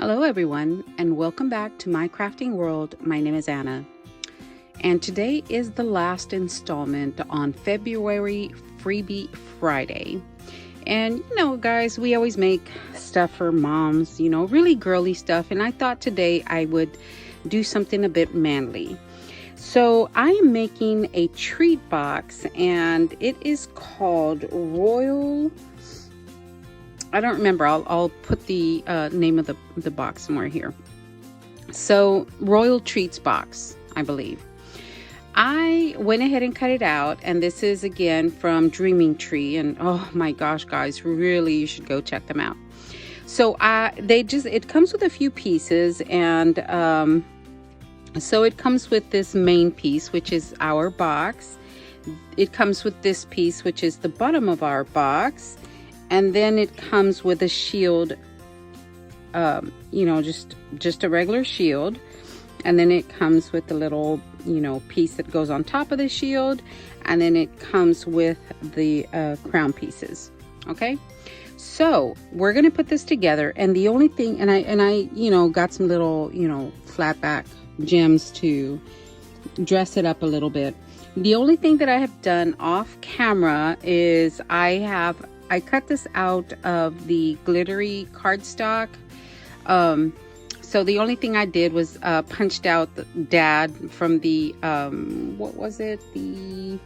Hello everyone, and welcome back to my crafting world. My name is Anna, and today is the last installment on February Freebie Friday. And you know, guys, we always make stuff for moms, you know, really girly stuff, and I thought today I would do something a bit manly. So I am making a treat box, and it is called Royal, I don't remember. I'll put the name of the box somewhere here. So Royal Treats box, I believe. I went ahead and cut it out, and this is again from Dreaming Tree, and oh my gosh, guys, really you should go check them out. So it comes with a few pieces, and so it comes with this main piece, which is our box. It comes with this piece, which is the bottom of our box. And then it comes with a shield, you know, just a regular shield. And then it comes with a little, you know, piece that goes on top of the shield. And then it comes with the crown pieces. Okay. So we're going to put this together. And the only thing, and I, you know, got some little, you know, flat back gems to dress it up a little bit. The only thing that I have done off camera is I cut this out of the glittery cardstock. So the only thing I did was punched out the Dad from the, what was it? The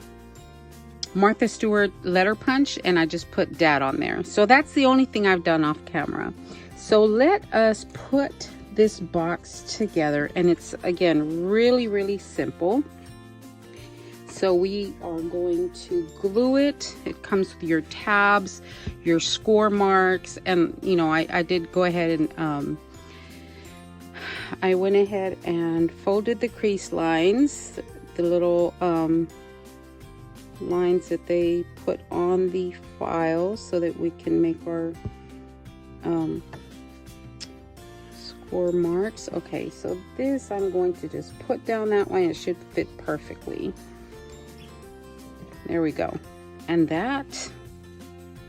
Martha Stewart letter punch, and I just put Dad on there. So that's the only thing I've done off camera. So let us put this box together, and it's, again, really, really simple. So we are going to glue it. It comes with your tabs, your score marks, and you know, I did go ahead and I went ahead and folded the crease lines, the little lines that they put on the file so that we can make our score marks. Okay, so this I'm going to just put down that way. It should fit perfectly. There we go. And that,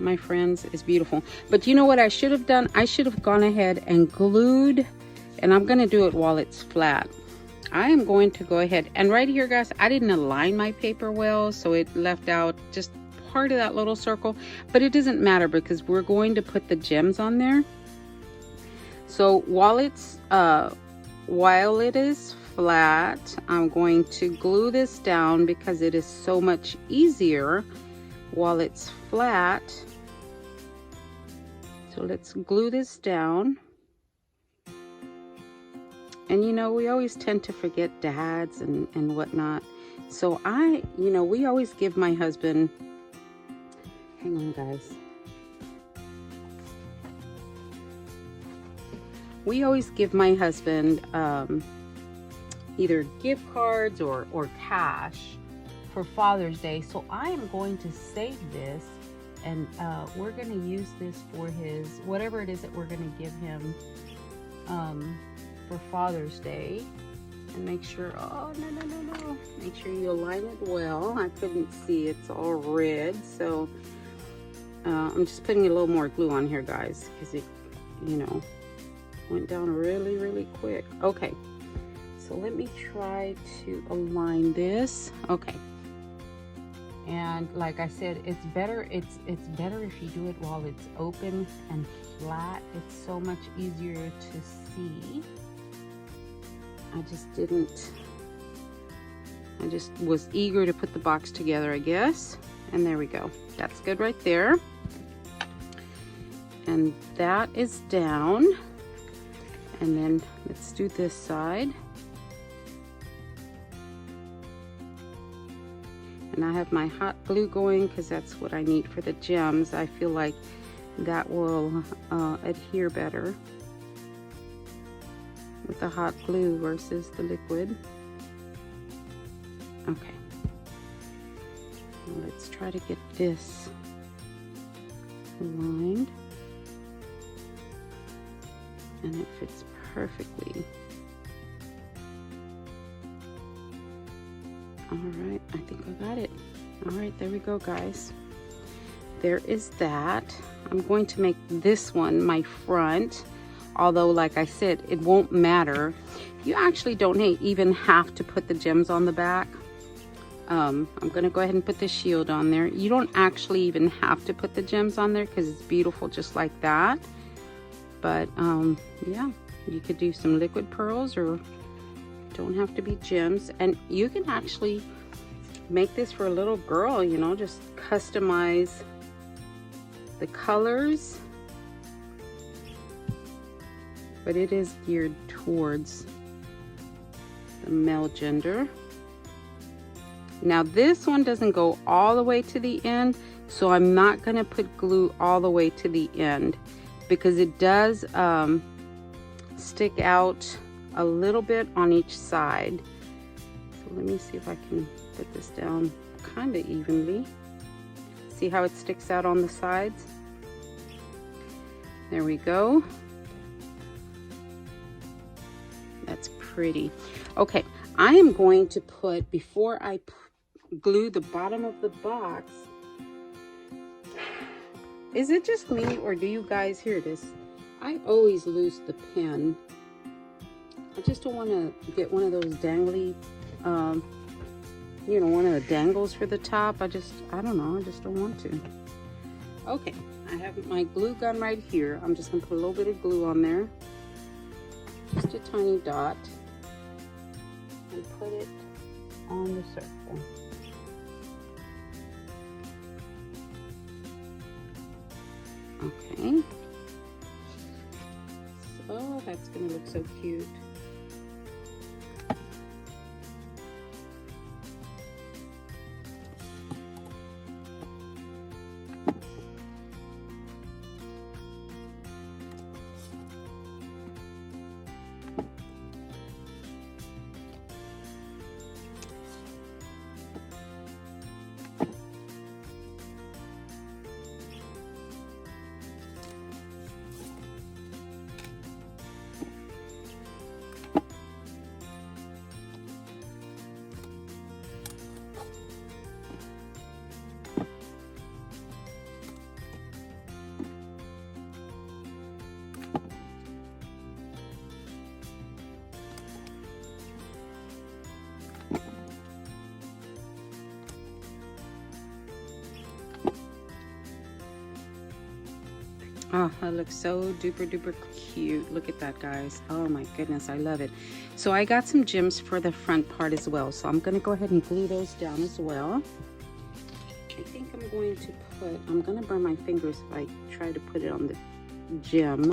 my friends, is beautiful. But you know what I should have done? I should have gone ahead and glued, and I'm going to do it while it's flat. I am going to go ahead, and right here, guys, I didn't align my paper well, so it left out just part of that little circle. But it doesn't matter because we're going to put the gems on there. So while it is flat, I'm going to glue this down because it is so much easier while it's flat. So let's glue this down. And you know, we always tend to forget dads and whatnot. So you know, we always give my husband, hang on guys. We always give my husband either gift cards or cash for Father's Day. So I am going to save this, and we're going to use this for his, whatever it is that we're going to give him for Father's Day. And make sure, oh, no. Make sure you align it well. I couldn't see, it's all red. So I'm just putting a little more glue on here, guys, because it, you know, went down really, really quick. Okay. So let me try to align this. Okay. And like I said, it's better if you do it while it's open and flat. It's so much easier to see. I just was eager to put the box together, I guess. And there we go. That's good right there. And that is down. And then let's do this side. And I have my hot glue going because that's what I need for the gems. I feel like that will adhere better with the hot glue versus the liquid. Okay. Now let's try to get this aligned. And it fits perfectly. All right, I think I got it. All right, there we go, guys. There is that. I'm going to make this one my front although like I said, it won't matter. You actually don't even have to put the gems on the back. I'm gonna go ahead and put the shield on there. You don't actually even have to put the gems on there because it's beautiful just like that. But yeah, you could do some liquid pearls, or don't have to be gems. And you can actually make this for a little girl, you know, just customize the colors. But it is geared towards the male gender. Now this one doesn't go all the way to the end, so I'm not going to put glue all the way to the end because it does stick out a little bit on each side. So let me see if I can put this down kind of evenly. See how it sticks out on the sides? There we go. That's pretty. Okay, I am going to put, before I glue the bottom of the box, is it just me or do you guys hear this? I always lose the pen. I just don't want to get one of those dangly, you know, one of the dangles for the top. I don't know, I just don't want to. Okay, I have my glue gun right here. I'm just gonna put a little bit of glue on there. Just a tiny dot. And put it on the circle. Okay. So that's gonna look so cute. Oh, that looks so duper duper cute. Look at that, guys. Oh my goodness, I love it. So I got some gems for the front part as well. So I'm gonna go ahead and glue those down as well. I think I'm going to put, I'm gonna burn my fingers if I try to put it on the gem.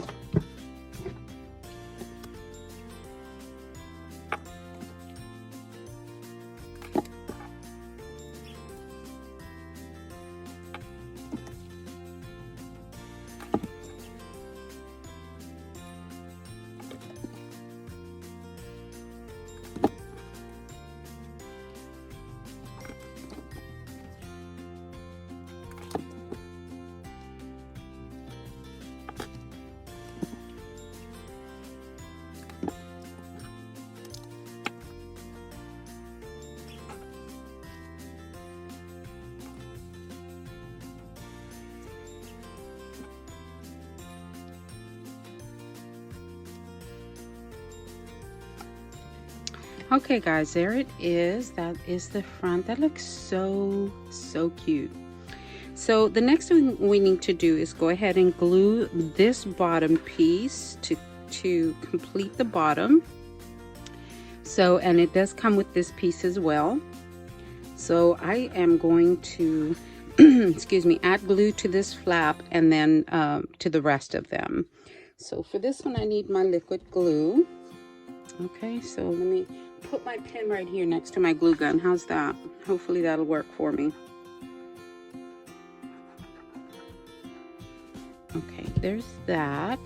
Okay guys, there it is. That is the front. That looks so cute. So the next thing we need to do is go ahead and glue this bottom piece to complete the bottom. So, and it does come with this piece as well. So I am going to excuse me, add glue to this flap and then to the rest of them. So for this one I need my liquid glue. Okay, so let me put my pen right here next to my glue gun. How's that? Hopefully that'll work for me. Okay, there's that.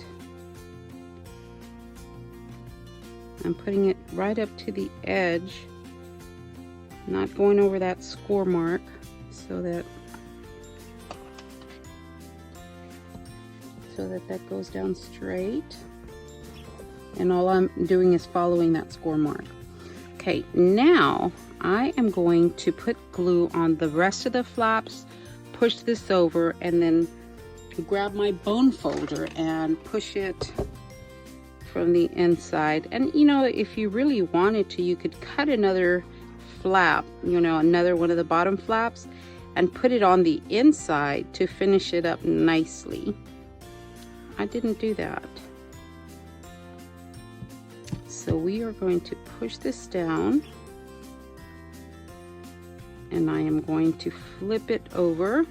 I'm putting it right up to the edge, not going over that score mark, so that that goes down straight. And all I'm doing is following that score mark. Okay, now I am going to put glue on the rest of the flaps, push this over, and then grab my bone folder and push it from the inside. And you know, if you really wanted to, you could cut another flap, you know, another one of the bottom flaps, and put it on the inside to finish it up nicely. I didn't do that. So we are going to push this down, and I am going to flip it over.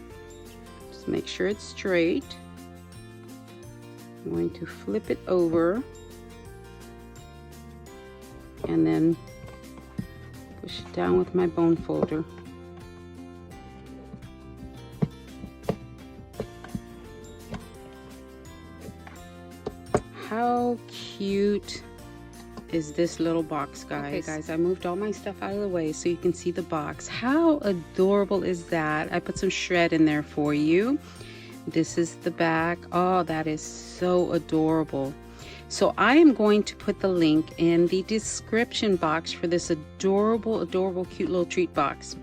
Just make sure it's straight. I'm going to flip it over and then push it down with my bone folder. How cute is this little box, guys? Okay guys, I moved all my stuff out of the way so you can see the box. How adorable is that? I put some shred in there for you. This is the back. Oh, that is so adorable. So I am going to put the link in the description box for this adorable, adorable, cute little treat box.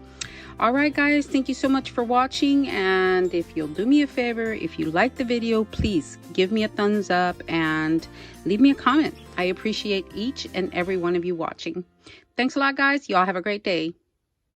All right, guys, thank you so much for watching. And if you'll do me a favor, if you like the video, please give me a thumbs up and leave me a comment. I appreciate each and every one of you watching. Thanks a lot, guys. Y'all have a great day.